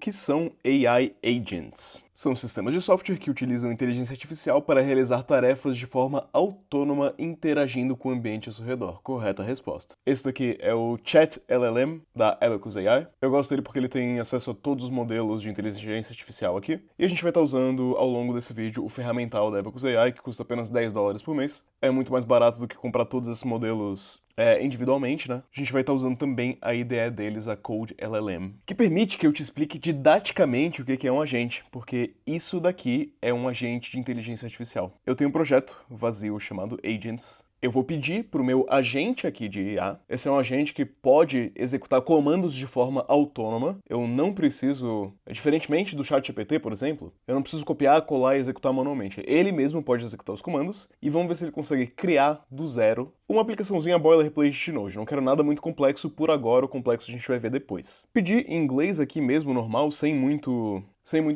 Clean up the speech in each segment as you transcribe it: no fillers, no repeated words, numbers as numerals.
que são AI Agents. São sistemas de software que utilizam inteligência artificial para realizar tarefas de forma autônoma interagindo com o ambiente ao seu redor. Correta resposta. Esse daqui é o Chat LLM da Abacus AI. Eu gosto dele porque ele tem acesso a todos os modelos de inteligência artificial aqui. E a gente vai estar usando ao longo desse vídeo o ferramental da Abacus AI, que custa apenas $10 por mês. É muito mais barato do que comprar todos esses modelos individualmente, né? A gente vai estar usando também a IDE deles, a Code LLM, que permite que eu te explique didaticamente o que é um agente, porque isso daqui é um agente de inteligência artificial. Eu tenho um projeto vazio chamado Agents. Eu vou pedir para o meu agente aqui de IA. Esse é um agente que pode executar comandos de forma autônoma. Eu não preciso, diferentemente do ChatGPT, por exemplo, eu não preciso copiar, colar e executar manualmente. Ele mesmo pode executar os comandos e vamos ver se ele consegue criar do zero uma aplicaçãozinha boilerplate de Node. Não quero nada muito complexo por agora, o complexo a gente vai ver depois. Pedir em inglês aqui mesmo, normal, sem muito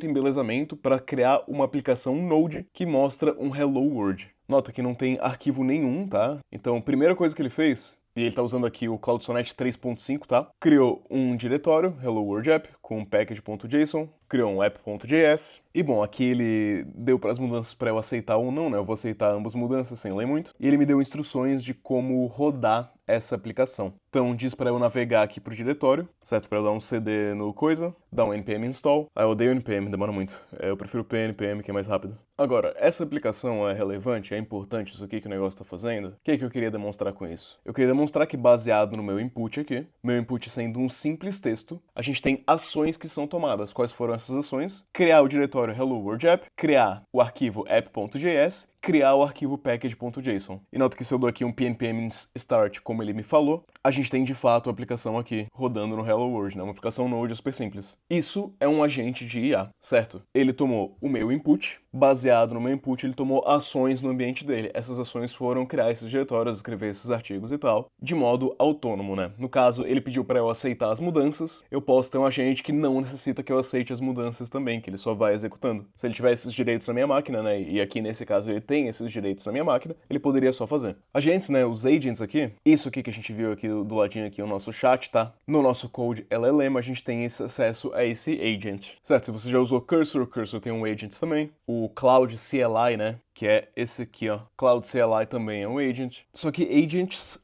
embelezamento, para criar uma aplicação Node que mostra um Hello World. Nota que não tem arquivo nenhum, tá? Então, a primeira coisa que ele fez, e ele tá usando aqui o Cloud Sonnet 3.5, tá? Criou um diretório, Hello World App, com package.json, criou um app.js, e bom, aqui ele deu para as mudanças para eu aceitar ou não, né? Eu vou aceitar ambas mudanças sem ler muito. E ele me deu instruções de como rodar essa aplicação. Então diz para eu navegar aqui pro diretório, certo? Para eu dar um cd no coisa, dar um npm install. Ah, eu odeio npm, demora muito. Eu prefiro pnpm, que é mais rápido. Agora, essa aplicação é relevante, é importante isso aqui que o negócio está fazendo? O que é que eu queria demonstrar com isso? Eu queria demonstrar que baseado no meu input aqui, meu input sendo um simples texto, a gente tem ações que são tomadas. Quais foram essas ações? Criar o diretório Hello World App, criar o arquivo app.js, criar o arquivo package.json. E nota que se eu dou aqui um pnpm start, como ele me falou, a gente tem de fato a aplicação aqui rodando no Hello World, né? Uma aplicação Node super simples. Isso é um agente de IA, certo? Ele tomou o meu input, baseado no meu input, ele tomou ações no ambiente dele. Essas ações foram criar esses diretórios, escrever esses artigos e tal, de modo autônomo, né? No caso, ele pediu para eu aceitar as mudanças, eu posso ter um agente que não necessita que eu aceite as mudanças também, que ele só vai executando. Se ele tiver esses direitos na minha máquina, né? E aqui nesse caso ele tem esses direitos na minha máquina, ele poderia só fazer. Agentes, né? Os agents aqui, isso aqui que a gente viu aqui do ladinho aqui, o nosso chat, tá? No nosso code LLM, a gente tem esse acesso a esse agent. Certo, se você já usou Cursor, o Cursor tem um agent também. O Cloud CLI, né? Que é esse aqui, ó. Cloud CLI também é um agent. Só que agents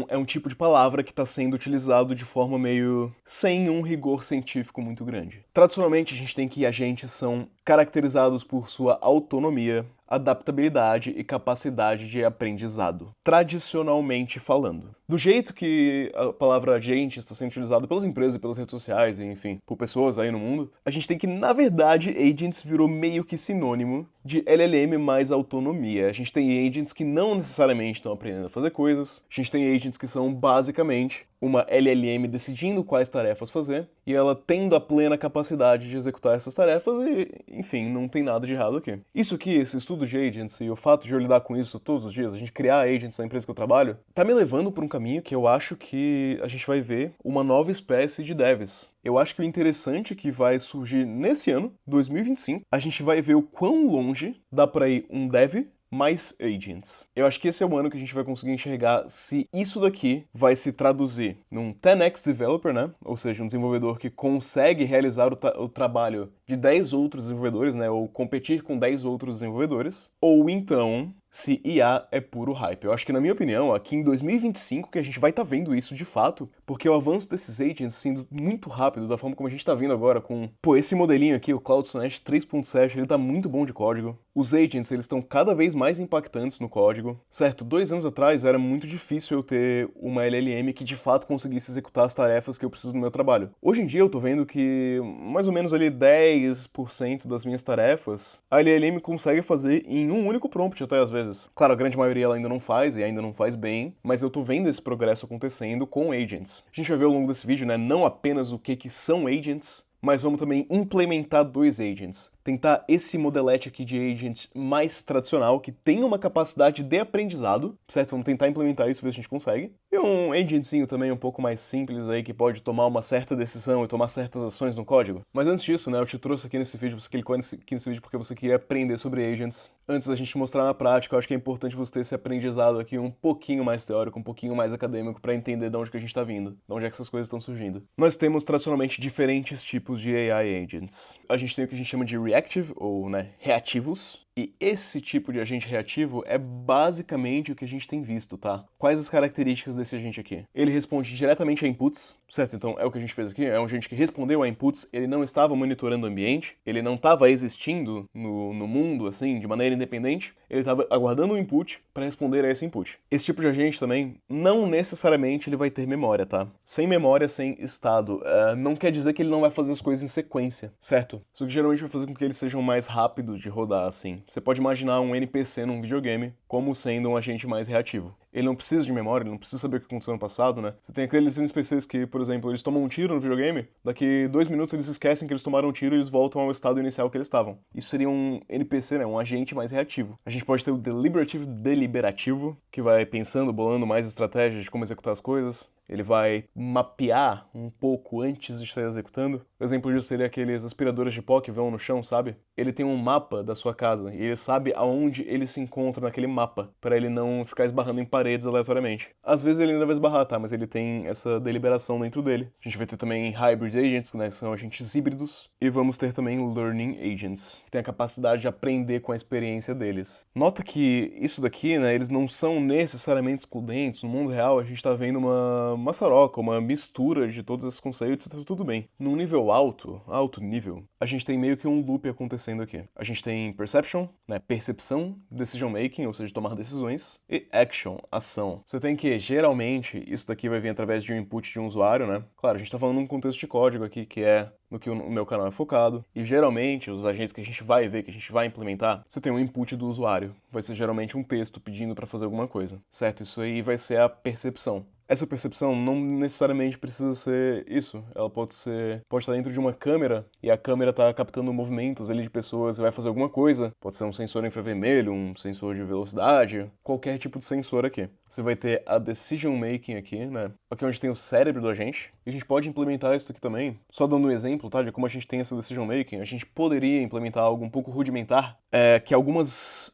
é um tipo de palavra que está sendo utilizado de forma meio sem um rigor científico muito grande. Tradicionalmente, a gente tem que agentes são caracterizados por sua autonomia, adaptabilidade e capacidade de aprendizado, tradicionalmente falando. Do jeito que a palavra agente está sendo utilizada pelas empresas e pelas redes sociais, e, enfim, por pessoas aí no mundo, a gente tem que, na verdade, agents virou meio que sinônimo de LLM mais autonomia. A gente tem agents que não necessariamente estão aprendendo a fazer coisas, a gente tem agents que são basicamente uma LLM decidindo quais tarefas fazer, e ela tendo a plena capacidade de executar essas tarefas e, enfim, não tem nada de errado aqui. Isso aqui, esse estudo de agents e o fato de eu lidar com isso todos os dias, a gente criar agents na empresa que eu trabalho, tá me levando por um caminho que eu acho que a gente vai ver uma nova espécie de devs. Eu acho que o interessante que vai surgir nesse ano, 2025, a gente vai ver o quão longe dá pra ir um dev mais agents. Eu acho que esse é o ano que a gente vai conseguir enxergar se isso daqui vai se traduzir num 10x developer, né? Ou seja, um desenvolvedor que consegue realizar o trabalho de 10 outros desenvolvedores, né? Ou competir com 10 outros desenvolvedores. Ou então, se IA é puro hype. Eu acho que, na minha opinião, aqui em 2025 que a gente vai estar vendo isso de fato, porque o avanço desses agents sendo muito rápido, da forma como a gente está vendo agora com, esse modelinho aqui, o Cloud Sonnet 3.7, ele tá muito bom de código. Os agents, eles estão cada vez mais impactantes no código. Certo, 2 anos atrás era muito difícil eu ter uma LLM que de fato conseguisse executar as tarefas que eu preciso no meu trabalho. Hoje em dia eu tô vendo que mais ou menos ali 10% das minhas tarefas a LLM consegue fazer em um único prompt até às vezes. Claro, a grande maioria ela ainda não faz e ainda não faz bem, mas eu tô vendo esse progresso acontecendo com agents. A gente vai ver ao longo desse vídeo, né, não apenas o que são agents, mas vamos também implementar 2 agents. tentar esse modelete aqui de agent mais tradicional, que tem uma capacidade de aprendizado, certo? Vamos tentar implementar isso, ver se a gente consegue. E um agentzinho também um pouco mais simples aí, que pode tomar uma certa decisão e tomar certas ações no código. Mas antes disso, né, eu te trouxe aqui nesse vídeo, você clicou aqui nesse vídeo porque você queria aprender sobre agents. Antes da gente mostrar na prática, eu acho que é importante você ter esse aprendizado aqui um pouquinho mais teórico, um pouquinho mais acadêmico, para entender de onde que a gente tá vindo, de onde é que essas coisas estão surgindo. Nós temos tradicionalmente diferentes tipos de AI agents. A gente tem o que a gente chama de reactive, ou reativos, e esse tipo de agente reativo é basicamente o que a gente tem visto, tá? Quais as características desse agente aqui? Ele responde diretamente a inputs, certo? Então é o que a gente fez aqui, é um agente que respondeu a inputs, ele não estava monitorando o ambiente, ele não estava existindo no mundo, assim, de maneira independente, ele estava aguardando um input para responder a esse input. Esse tipo de agente também, não necessariamente ele vai ter memória, tá? Sem memória, sem estado, não quer dizer que ele não vai fazer as coisas em sequência, certo? Isso que geralmente vai fazer com que eles sejam mais rápidos de rodar, assim. Você pode imaginar um NPC num videogame como sendo um agente mais reativo. Ele não precisa de memória, ele não precisa saber o que aconteceu no passado, né? Você tem aqueles NPCs que, por exemplo, eles tomam um tiro no videogame, daqui 2 minutos eles esquecem que eles tomaram um tiro e eles voltam ao estado inicial que eles estavam. Isso seria um NPC, né? Um agente mais reativo. A gente pode ter o deliberativo, que vai pensando, bolando mais estratégias de como executar as coisas. Ele vai mapear um pouco antes de estar executando. O exemplo disso seria aqueles aspiradores de pó que vão no chão, sabe? Ele tem um mapa da sua casa e ele sabe aonde ele se encontra naquele mapa, para ele não ficar esbarrando em paredes aleatoriamente. Às vezes ele ainda vai esbarrar, tá? Mas ele tem essa deliberação dentro dele. A gente vai ter também hybrid agents, né? São agentes híbridos. E vamos ter também learning agents, que tem a capacidade de aprender com a experiência deles. Nota que isso daqui, né? Eles não são necessariamente excludentes. No mundo real, a gente tá vendo uma maçaroca, uma mistura de todos esses conceitos e tá tudo bem. Num nível alto nível, a gente tem meio que um loop acontecendo aqui. A gente tem perception, né, percepção, decision making, ou seja, tomar decisões, e action, ação. Você tem que, geralmente, isso daqui vai vir através de um input de um usuário, né? Claro, a gente tá falando num contexto de código aqui, que é no que o meu canal é focado, e geralmente os agentes que a gente vai ver, que a gente vai implementar, você tem um input do usuário. Vai ser geralmente um texto pedindo para fazer alguma coisa, certo? Isso aí vai ser a percepção. Essa percepção não necessariamente precisa ser isso. Ela pode estar dentro de uma câmera e a câmera está captando movimentos ali de pessoas e vai fazer alguma coisa. Pode ser um sensor infravermelho, um sensor de velocidade, qualquer tipo de sensor aqui. Você vai ter a decision making aqui, né? Aqui é onde tem o cérebro do agente. E a gente pode implementar isso aqui também. Só dando um exemplo, tá? De como a gente tem essa decision making, a gente poderia implementar algo um pouco rudimentar, que algumas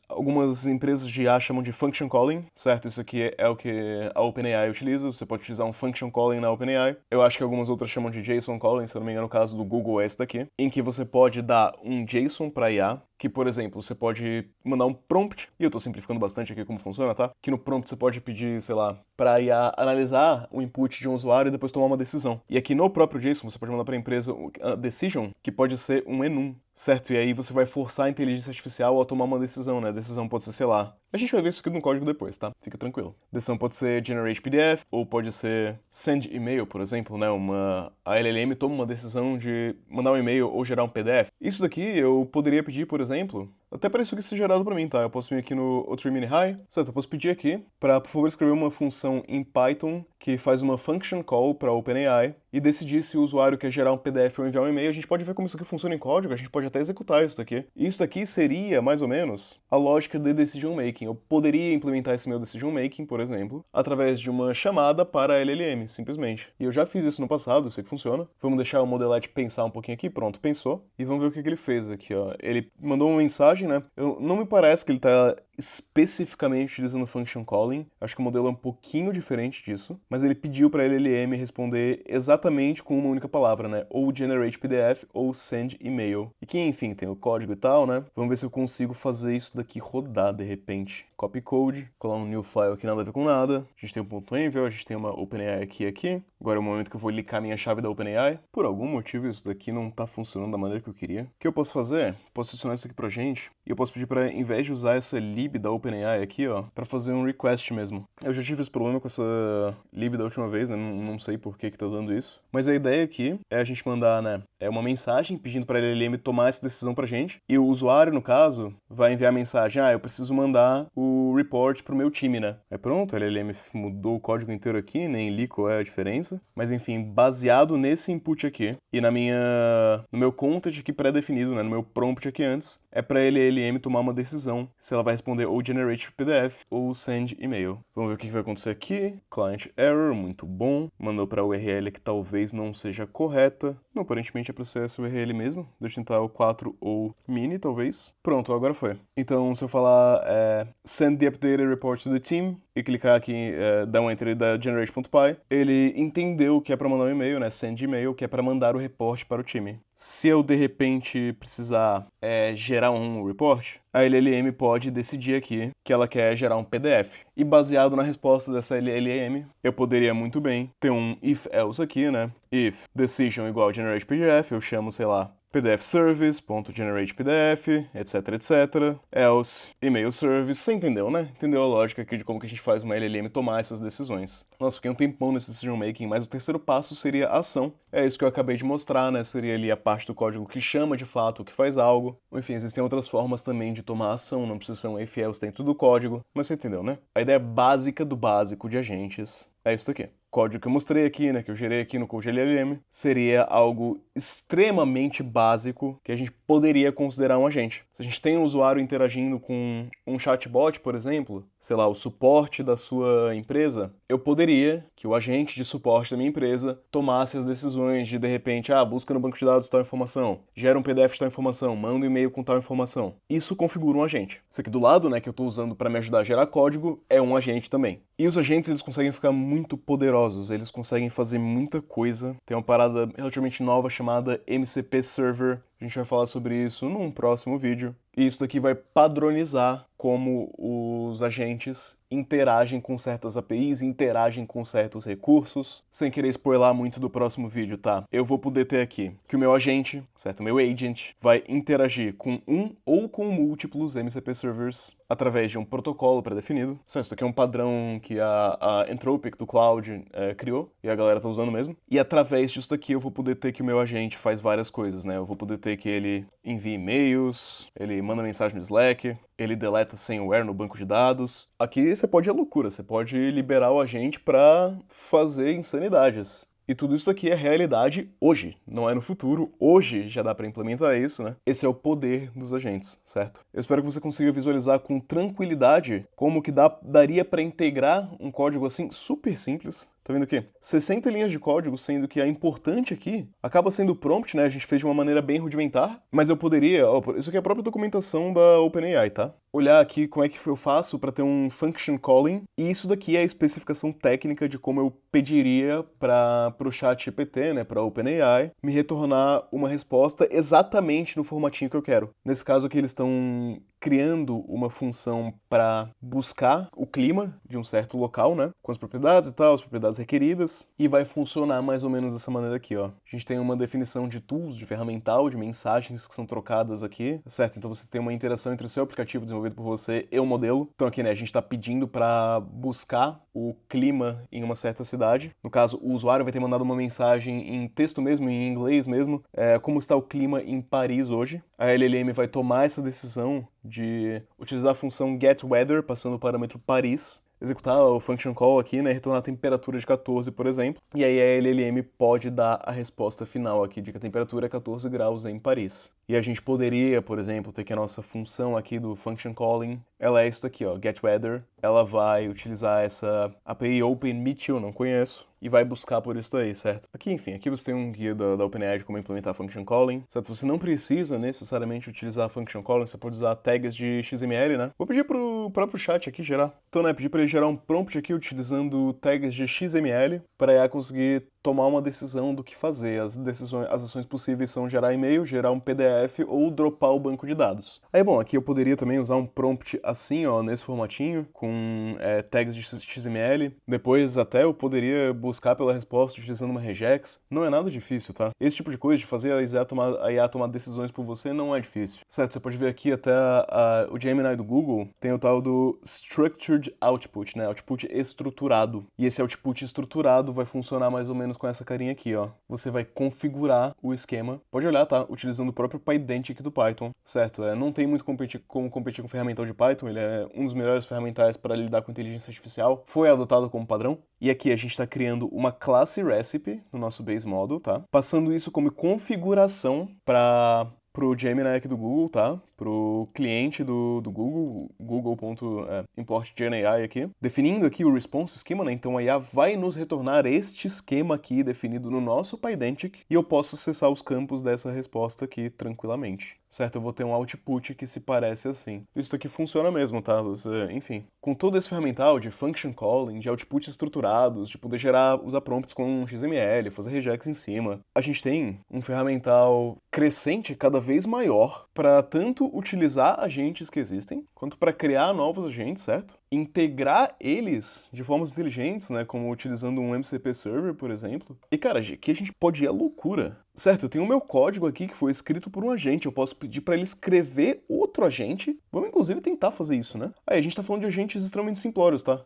empresas de IA chamam de function calling, certo? Isso aqui é o que a OpenAI utiliza. Você pode utilizar um function calling na OpenAI. Eu acho que algumas outras chamam de JSON calling, se eu não me engano, no caso do Google é esse daqui, em que você pode dar um JSON para IA, que, por exemplo, você pode mandar um prompt, e eu tô simplificando bastante aqui como funciona, tá? Que no prompt você pode pedir, sei lá, para IA analisar o input de um usuário e depois tomar uma decisão. E aqui no próprio JSON você pode mandar para a empresa a decision, que pode ser um enum, certo? E aí você vai forçar a inteligência artificial a tomar uma decisão, né? A decisão pode ser, sei lá... A gente vai ver isso aqui no código depois, tá? Fica tranquilo. A decisão pode ser generate PDF, ou pode ser send email, por exemplo, né? A LLM toma uma decisão de mandar um e-mail ou gerar um PDF. Isso daqui eu poderia pedir, por exemplo, até para isso aqui ser gerado para mim, tá? Eu posso vir aqui no Otrimini High, certo? Eu posso pedir aqui para, por favor, escrever uma função em Python que faz uma function call para OpenAI e decidir se o usuário quer gerar um PDF ou enviar um e-mail. A gente pode ver como isso aqui funciona em código, a gente pode até executar isso daqui. E isso daqui seria, mais ou menos, a lógica de decision making. Eu poderia implementar esse meu decision making, por exemplo, através de uma chamada para a LLM, simplesmente. E eu já fiz isso no passado, eu sei que funciona. Vamos deixar o modelete pensar um pouquinho aqui, pronto, pensou. E vamos ver o que ele fez aqui, ó. Ele mandou uma mensagem, né? Não me parece que ele tá especificamente utilizando function calling. Acho que o modelo é um pouquinho diferente disso, mas ele pediu para a LLM responder exatamente com uma única palavra, né? Ou generate PDF ou send email. E que, enfim, tem o código e tal, né? Vamos ver se eu consigo fazer isso daqui rodar de repente. Copy code, colar um new file que nada a ver com nada. A gente tem um .env, a gente tem uma OpenAI aqui. Agora é o momento que eu vou linkar minha chave da OpenAI. Por algum motivo isso daqui não tá funcionando da maneira que eu queria. O que eu posso fazer? Posso adicionar isso aqui pra gente report. E eu posso pedir para, em vez de usar essa lib da OpenAI aqui, ó, para fazer um request mesmo. Eu já tive esse problema com essa lib da última vez, né? Não sei por que tá dando isso. Mas a ideia aqui é a gente mandar, né, uma mensagem pedindo para a LLM tomar essa decisão pra gente. E o usuário, no caso, vai enviar a mensagem, eu preciso mandar o report pro meu time, né? É pronto, a LLM mudou o código inteiro aqui, nem li qual é a diferença. Mas enfim, baseado nesse input aqui e no meu content aqui pré-definido, né, no meu prompt aqui antes, é para a LLM tomar uma decisão se ela vai responder ou generate PDF ou send email. Vamos ver o que vai acontecer aqui. Client error, muito bom. Mandou para a URL que talvez não seja correta. Não, aparentemente é para ser essa URL mesmo. Deixa eu tentar o 4 ou mini, talvez. Pronto, agora foi. Então, se eu falar send the updated report to the team e clicar aqui, dar um enter da generate.py, ele entendeu que é para mandar um e-mail, né? Send email, que é para mandar o report para o time. Se eu, de repente, precisar gerar um report, a LLM pode decidir aqui que ela quer gerar um PDF. E baseado na resposta dessa LLM, eu poderia muito bem ter um if-else aqui, né? If decision igual generate PDF, eu chamo, sei lá, PDF service.generate PDF, etc, etc. Else, email service. Você entendeu, né? Entendeu a lógica aqui de como que a gente faz uma LLM tomar essas decisões. Nossa, fiquei um tempão nesse decision making, mas o terceiro passo seria a ação. É isso que eu acabei de mostrar, né? Seria ali a parte do código que chama de fato, que faz algo. Enfim, existem outras formas também de tomar ação, não precisa ser um if else dentro do código, mas você entendeu, né? A ideia básica do básico de agentes é isso daqui. O código que eu mostrei aqui, né, que eu gerei aqui no Code LLM, seria algo extremamente básico que a gente poderia considerar um agente. Se a gente tem um usuário interagindo com um chatbot, por exemplo, sei lá, o suporte da sua empresa, eu poderia que o agente de suporte da minha empresa tomasse as decisões de repente, busca no banco de dados tal informação, gera um PDF de tal informação, manda um e-mail com tal informação. Isso configura um agente. Isso aqui do lado, né, que eu estou usando para me ajudar a gerar código, é um agente também. E os agentes, eles conseguem ficar muito poderosos, eles conseguem fazer muita coisa. Tem uma parada relativamente nova chamada MCP Server. A gente vai falar sobre isso num próximo vídeo. E isso daqui vai padronizar como os agentes interagem com certas APIs, interagem com certos recursos. Sem querer spoiler muito do próximo vídeo, tá? Eu vou poder ter aqui que o meu agente, certo? O meu agent, vai interagir com um ou com múltiplos MCP servers através de um protocolo pré-definido. Isso aqui é um padrão que a Anthropic do Cloud criou, e a galera tá usando mesmo. E através disso daqui eu vou poder ter que o meu agente faz várias coisas, né? Eu vou poder ter que ele envia e-mails, ele manda mensagem no Slack, ele deleta senware no banco de dados. Aqui você pode ir à loucura, você pode liberar o agente para fazer insanidades. E tudo isso daqui é realidade hoje, não é no futuro. Hoje já dá para implementar isso, né? Esse é o poder dos agentes, certo? Eu espero que você consiga visualizar com tranquilidade como que daria para integrar um código assim super simples. Tá vendo aqui? 60 linhas de código, sendo que a importante aqui acaba sendo o prompt, né? A gente fez de uma maneira bem rudimentar, mas eu poderia... isso aqui é a própria documentação da OpenAI, tá? Olhar aqui como é que eu faço para ter um function calling, e isso daqui é a especificação técnica de como eu pediria para o ChatGPT, né, para a OpenAI, me retornar uma resposta exatamente no formatinho que eu quero. Nesse caso aqui eles estão criando uma função para buscar o clima de um certo local, né, com as propriedades e tal, as propriedades requeridas, e vai funcionar mais ou menos dessa maneira aqui, ó. A gente tem uma definição de tools, de ferramental, de mensagens que são trocadas aqui, certo? Então você tem uma interação entre o seu aplicativo desenvolvido por você e o modelo. Então aqui, né, a gente está pedindo para buscar o clima em uma certa cidade. No caso, o usuário vai ter mandado uma mensagem em texto mesmo, em inglês mesmo, como está o clima em Paris hoje. A LLM vai tomar essa decisão de utilizar a função getWeather, passando o parâmetro Paris, executar o function call aqui, né, retornar a temperatura de 14, por exemplo, e aí a LLM pode dar a resposta final aqui de que a temperatura é 14 graus em Paris. E a gente poderia, por exemplo, ter que a nossa função aqui do function calling, ela é isso daqui, ó, getWeather, ela vai utilizar essa API OpenMeet, eu não conheço, e vai buscar por isso aí, certo? Aqui, enfim, aqui você tem um guia da OpenAI de como implementar function calling, certo? Você não precisa necessariamente utilizar function calling, você pode usar tags de XML, né? Vou pedir pro próprio chat aqui gerar. Então, né, pedir para ele gerar um prompt aqui utilizando tags de XML para conseguir tomar uma decisão do que fazer. As ações possíveis são gerar e-mail, gerar um PDF ou dropar o banco de dados. Aí, bom, aqui eu poderia também usar um prompt assim, ó, nesse formatinho, com tags de XML. Depois até eu poderia buscar pela resposta utilizando uma regex. Não é nada difícil, tá? Esse tipo de coisa, de fazer a IA tomar decisões por você, não é difícil. Certo, você pode ver aqui até o Gemini do Google tem o tal do Structured Output, né? Output estruturado. E esse output estruturado vai funcionar mais ou menos com essa carinha aqui, ó. Você vai configurar o esquema. Pode olhar, tá? Utilizando o próprio PyDentic do Python, certo? Não tem muito como competir com o ferramental de Python, ele é um dos melhores ferramentais para lidar com inteligência artificial. Foi adotado como padrão. E aqui a gente está criando uma classe recipe no nosso base model, tá? Passando isso como configuração para pro Gemini aqui do Google, tá? Pro cliente do Google, google.import.genAI aqui. Definindo aqui o response schema, né? Então a IA vai nos retornar este esquema aqui definido no nosso PyDentic e eu posso acessar os campos dessa resposta aqui tranquilamente. Certo? Eu vou ter um output que se parece assim. Isso aqui funciona mesmo, tá? Enfim, com todo esse ferramental de function calling, de outputs estruturados, de poder usar prompts com XML, fazer regex em cima, a gente tem um ferramental crescente cada vez maior para tanto utilizar agentes que existem, quanto para criar novos agentes, certo? Integrar eles de formas inteligentes, né, como utilizando um MCP Server, por exemplo. E, cara, aqui a gente pode ir à loucura. Certo, eu tenho o meu código aqui que foi escrito por um agente, eu posso pedir para ele escrever outro agente. Vamos, inclusive, tentar fazer isso, né? Aí, a gente tá falando de agentes extremamente simplórios, tá?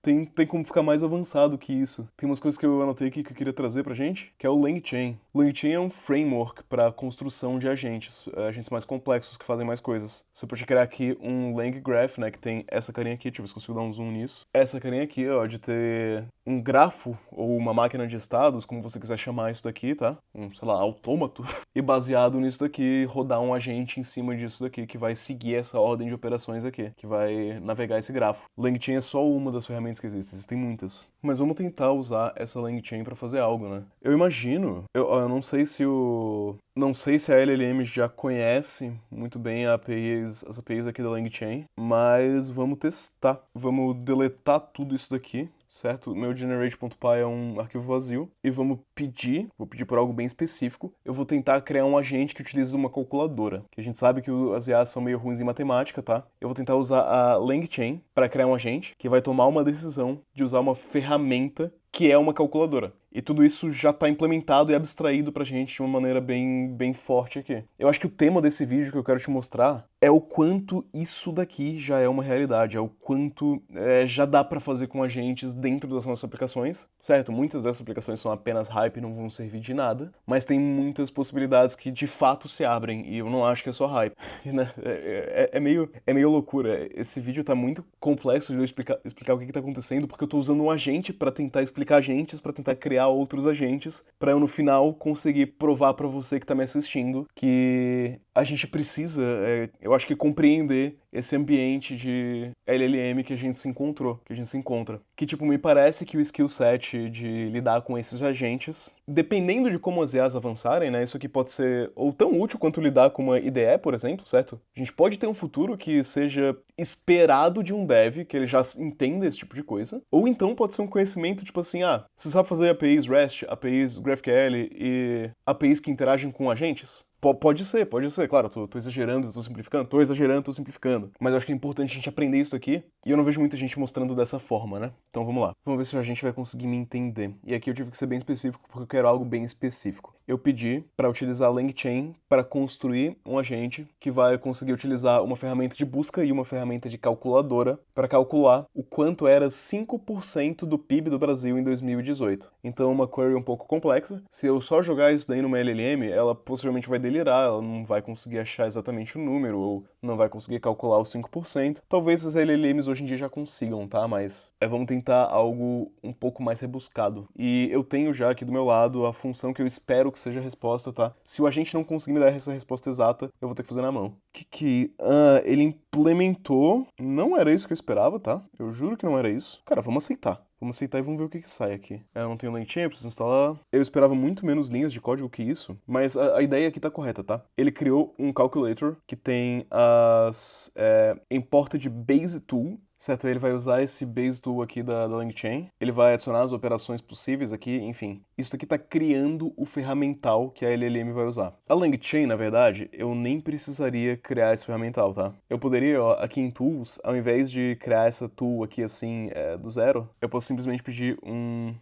Tem como ficar mais avançado que isso. Tem umas coisas que eu anotei aqui que eu queria trazer pra gente, que é o LangChain. LangChain é um framework para construção de agentes mais complexos que fazem mais coisas. Você pode criar aqui um LangGraph, né, que tem essa carinha aqui, deixa eu ver se consigo dar um zoom nisso. Essa carinha aqui, ó, de ter um grafo ou uma máquina de estados, como você quiser chamar isso daqui, tá? Sei lá, autômato. E baseado nisso daqui, rodar um agente em cima disso daqui, que vai seguir essa ordem de operações aqui, que vai navegar esse grafo. LangChain é só uma das ferramentas que existem muitas. Mas vamos tentar usar essa LangChain para fazer algo, né? Eu imagino, eu não sei se Não sei se a LLM já conhece muito bem as APIs aqui da LangChain, mas vamos testar. Vamos deletar tudo isso daqui, certo? Meu generate.py é um arquivo vazio e vou pedir por algo bem específico. Eu vou tentar criar um agente que utilize uma calculadora, que a gente sabe que as IAs são meio ruins em matemática, tá? Eu vou tentar usar a LangChain para criar um agente que vai tomar uma decisão de usar uma ferramenta que é uma calculadora. E tudo isso já está implementado e abstraído pra gente de uma maneira bem forte aqui. Eu acho que o tema desse vídeo que eu quero te mostrar é o quanto isso daqui já é uma realidade, é o quanto já dá pra fazer com agentes dentro das nossas aplicações, certo? Muitas dessas aplicações são apenas hype e não vão servir de nada, mas tem muitas possibilidades que de fato se abrem, e eu não acho que é só hype. Né? É meio loucura. Esse vídeo tá muito complexo de eu explicar o que tá acontecendo, porque eu tô usando um agente pra tentar explicar agentes, pra tentar criar outros agentes, pra eu no final conseguir provar pra você que tá me assistindo que a gente precisa, eu acho que compreender esse ambiente de LLM que a gente se encontra. Que, tipo, me parece que o skill set de lidar com esses agentes, dependendo de como as IAs avançarem, né, isso aqui pode ser ou tão útil quanto lidar com uma IDE, por exemplo, certo? A gente pode ter um futuro que seja esperado de um dev, que ele já entenda esse tipo de coisa, ou então pode ser um conhecimento, tipo assim, você sabe fazer APIs REST, APIs GraphQL e APIs que interagem com agentes? Pode ser, claro, tô exagerando, tô simplificando, mas eu acho que é importante a gente aprender isso aqui, e eu não vejo muita gente mostrando dessa forma, né? Então vamos lá, vamos ver se a gente vai conseguir me entender. E aqui eu tive que ser bem específico, porque eu quero algo bem específico. Eu pedi para utilizar a LangChain para construir um agente que vai conseguir utilizar uma ferramenta de busca e uma ferramenta de calculadora para calcular o quanto era 5% do PIB do Brasil em 2018. Então uma query um pouco complexa. Se eu só jogar isso daí numa LLM, ela possivelmente vai delirar, ela não vai conseguir achar exatamente o número, ou não vai conseguir calcular os 5%. Talvez as LLMs hoje em dia já consigam, tá? Mas vamos tentar algo um pouco mais rebuscado. E eu tenho já aqui do meu lado a função que eu espero que seja a resposta, tá? Se o agente não conseguir me dar essa resposta exata, eu vou ter que fazer na mão. Ele implementou... Não era isso que eu esperava, tá? Eu juro que não era isso. Cara, vamos aceitar. Vamos aceitar e vamos ver o que sai aqui. Eu não tenho LangChain, eu preciso instalar. Eu esperava muito menos linhas de código que isso, mas a ideia aqui tá correta, tá? Ele criou um calculator que tem importa de base tool, certo? Ele vai usar esse base tool aqui da LangChain, ele vai adicionar as operações possíveis aqui, enfim. Isso aqui está criando o ferramental que a LLM vai usar. A LangChain, na verdade, eu nem precisaria criar esse ferramental, tá? Eu poderia, ó, aqui em Tools, ao invés de criar essa tool aqui assim, do zero, eu posso simplesmente pedir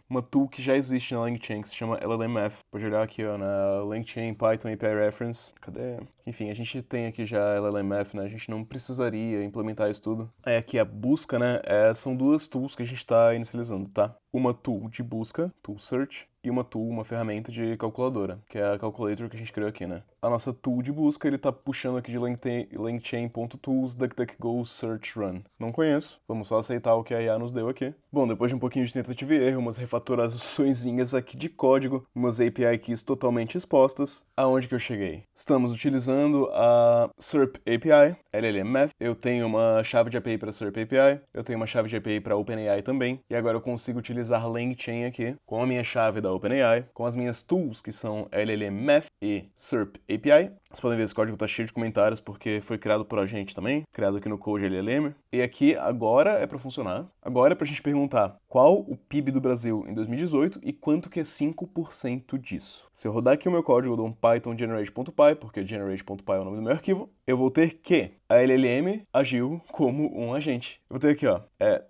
uma tool que já existe na LangChain, que se chama LLMF. Pode olhar aqui, ó, na LangChain Python API Reference. Cadê? Enfim, a gente tem aqui já LLMF, né? A gente não precisaria implementar isso tudo. Aí aqui a busca, né? São duas tools que a gente está inicializando, tá? Uma tool de busca, tool search, e uma tool, uma ferramenta de calculadora, que é a calculator que a gente criou aqui, né? A nossa tool de busca, ele tá puxando aqui de langchain.tools DuckDuckGo search run. Não conheço, vamos só aceitar o que a IA nos deu aqui. Bom, depois de um pouquinho de tentativa e erro, umas refatoraçõezinhas aqui de código, umas API keys totalmente expostas, aonde que eu cheguei? Estamos utilizando a SERP API, LLMF, eu tenho uma chave de API para SERP API, eu tenho uma chave de API para OpenAI também, e agora eu consigo utilizar LangChain aqui, com a minha chave da OpenAI, com as minhas tools, que são LLMF e SERP API. Vocês podem ver, esse código tá cheio de comentários, porque foi criado por a gente também, criado aqui no Code LLM. E aqui, agora é para funcionar. Agora é pra gente perguntar qual o PIB do Brasil em 2018 e quanto que é 5% disso. Se eu rodar aqui o meu código, eu dou um python generate.py, porque generate.py é o nome do meu arquivo, eu vou ter que a LLM agiu como um agente. Eu vou ter aqui, ó.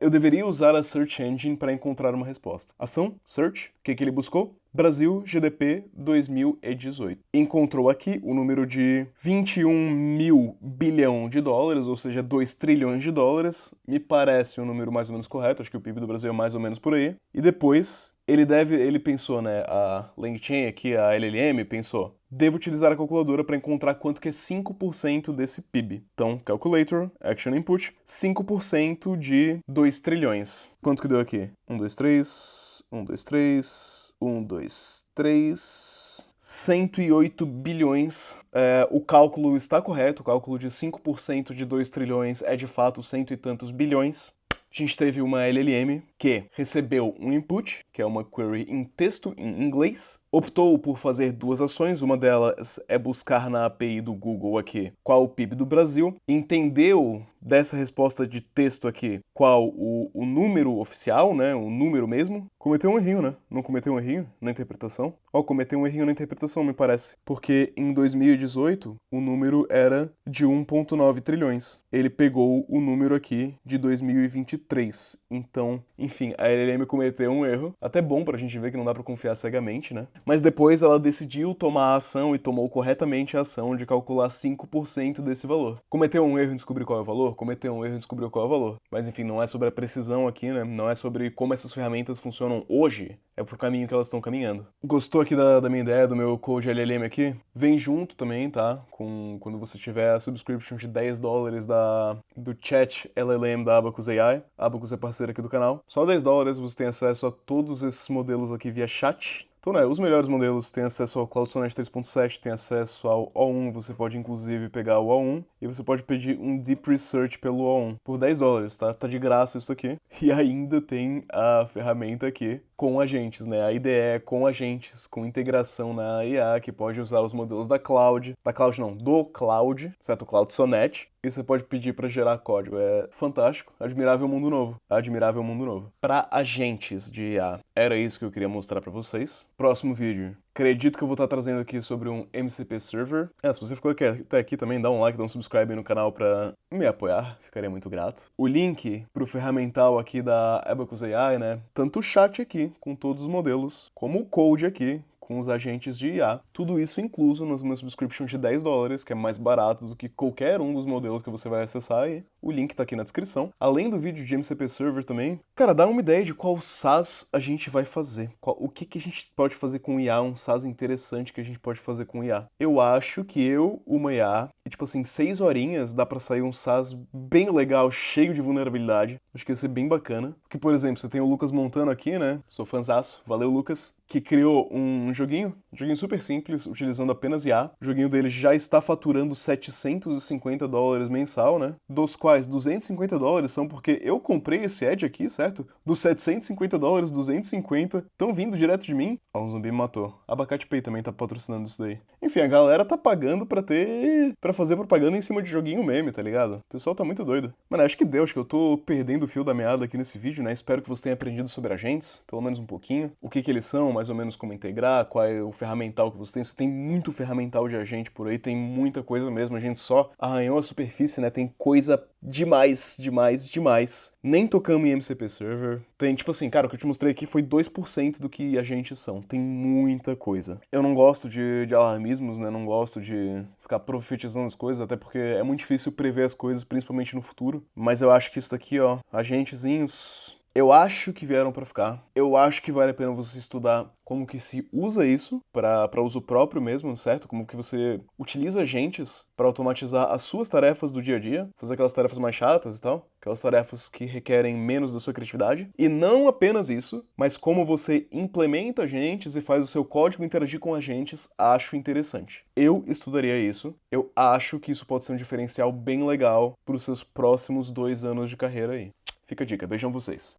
Eu deveria usar a Search Engine para encontrar uma resposta. Ação, search, o que ele buscou? Brasil GDP 2018. Encontrou aqui o número de 21 mil bilhão de dólares, ou seja, 2 trilhões de dólares. Me parece um número mais ou menos correto, acho que o PIB do Brasil é mais ou menos por aí. E depois, ele pensou, né, a LangChain aqui, a LLM, pensou, devo utilizar a calculadora para encontrar quanto que é 5% desse PIB. Então, calculator, action input, 5% de 2 trilhões. Quanto que deu aqui? 1, 2, 3, 1, 2, 3, 1, 2, 3... 108 bilhões. O cálculo está correto, o cálculo de 5% de 2 trilhões é de fato cento e tantos bilhões. A gente teve uma LLM que recebeu um input, que é uma query em texto em inglês, optou por fazer duas ações, uma delas é buscar na API do Google aqui qual o PIB do Brasil, entendeu dessa resposta de texto aqui qual o número oficial, né, o número mesmo, cometeu um errinho, né? Não cometeu um errinho na interpretação? Cometeu um errinho na interpretação, me parece, porque em 2018 o número era de 1,9 trilhões. Ele pegou o número aqui de 2023. Então, enfim, a LLM cometeu um erro, até bom pra gente ver que não dá pra confiar cegamente, né? Mas depois ela decidiu tomar a ação e tomou corretamente a ação de calcular 5% desse valor. Cometeu um erro em descobrir qual é o valor? Cometeu um erro em descobrir qual é o valor. Mas enfim, não é sobre a precisão aqui, né? Não é sobre como essas ferramentas funcionam hoje, é pro caminho que elas estão caminhando. Gostou aqui da minha ideia, do meu Code LLM aqui? Vem junto também, tá? Quando você tiver a subscription de $10 do chat LLM da Abacus AI. A Abacus é parceira aqui do canal. Só $10 você tem acesso a todos esses modelos aqui via chat. Então, né, os melhores modelos têm acesso ao Cloud Sonnet 3.7, tem acesso ao O1, você pode inclusive pegar o O1 e você pode pedir um Deep Research pelo O1 por $10, tá? Tá de graça isso aqui. E ainda tem a ferramenta aqui com agentes, né? A IDE é com agentes, com integração na IA, que pode usar os modelos da Cloud não, do Cloud, certo? O Cloud Sonnet. E você pode pedir para gerar código. É fantástico. Admirável mundo novo. Admirável mundo novo. Para agentes de IA, era isso que eu queria mostrar para vocês. Próximo vídeo. Acredito que eu vou estar trazendo aqui sobre um MCP Server. Se você ficou até aqui também, dá um like, dá um subscribe aí no canal para me apoiar. Ficaria muito grato. O link pro ferramental aqui da Abacus AI, né? Tanto o chat aqui, com todos os modelos, como o code aqui, com os agentes de IA. Tudo isso incluso no meu subscription de $10, que é mais barato do que qualquer um dos modelos que você vai acessar aí. O link tá aqui na descrição. Além do vídeo de MCP Server também, cara, dá uma ideia de qual SaaS a gente vai fazer. O que a gente pode fazer com IA, um SaaS interessante que a gente pode fazer com IA. Eu acho que uma IA, e tipo assim, 6 horinhas dá pra sair um SaaS bem legal, cheio de vulnerabilidade. Acho que ia ser bem bacana. Porque, por exemplo, você tem o Lucas Montano aqui, né? Sou fãzaço, valeu Lucas, que criou um joguinho super simples, utilizando apenas IA. O joguinho dele já está faturando $750 mensal, né? Dos quais $250 são porque eu comprei esse ad aqui, certo? Dos $750, 250 estão vindo direto de mim. Um zumbi me matou. Abacate Pay também tá patrocinando isso daí. Enfim, a galera tá pagando pra fazer propaganda em cima de joguinho meme, tá ligado? O pessoal tá muito doido. Mano, acho que deu, acho que eu tô perdendo o fio da meada aqui nesse vídeo, né? Espero que você tenha aprendido sobre agentes, pelo menos um pouquinho. O que eles são, mais ou menos como integrar, qual é o ferramental que você tem. Você tem muito ferramental de agente por aí, tem muita coisa mesmo. A gente só arranhou a superfície, né? Tem coisa demais, demais, demais. Nem tocamos em MCP Server. Tem, tipo assim, cara, o que eu te mostrei aqui foi 2% do que agentes são. Tem muita coisa. Eu não gosto de alarmismos, né? Não gosto de ficar profetizando as coisas, até porque é muito difícil prever as coisas, principalmente no futuro. Mas eu acho que isso daqui, ó, agentezinhos, eu acho que vieram pra ficar. Eu acho que vale a pena você estudar como que se usa isso para uso próprio mesmo, certo? Como que você utiliza agentes para automatizar as suas tarefas do dia a dia, fazer aquelas tarefas mais chatas e tal, aquelas tarefas que requerem menos da sua criatividade. E não apenas isso, mas como você implementa agentes e faz o seu código interagir com agentes, acho interessante. Eu estudaria isso. Eu acho que isso pode ser um diferencial bem legal para os seus próximos 2 anos de carreira aí. Fica a dica, beijão vocês.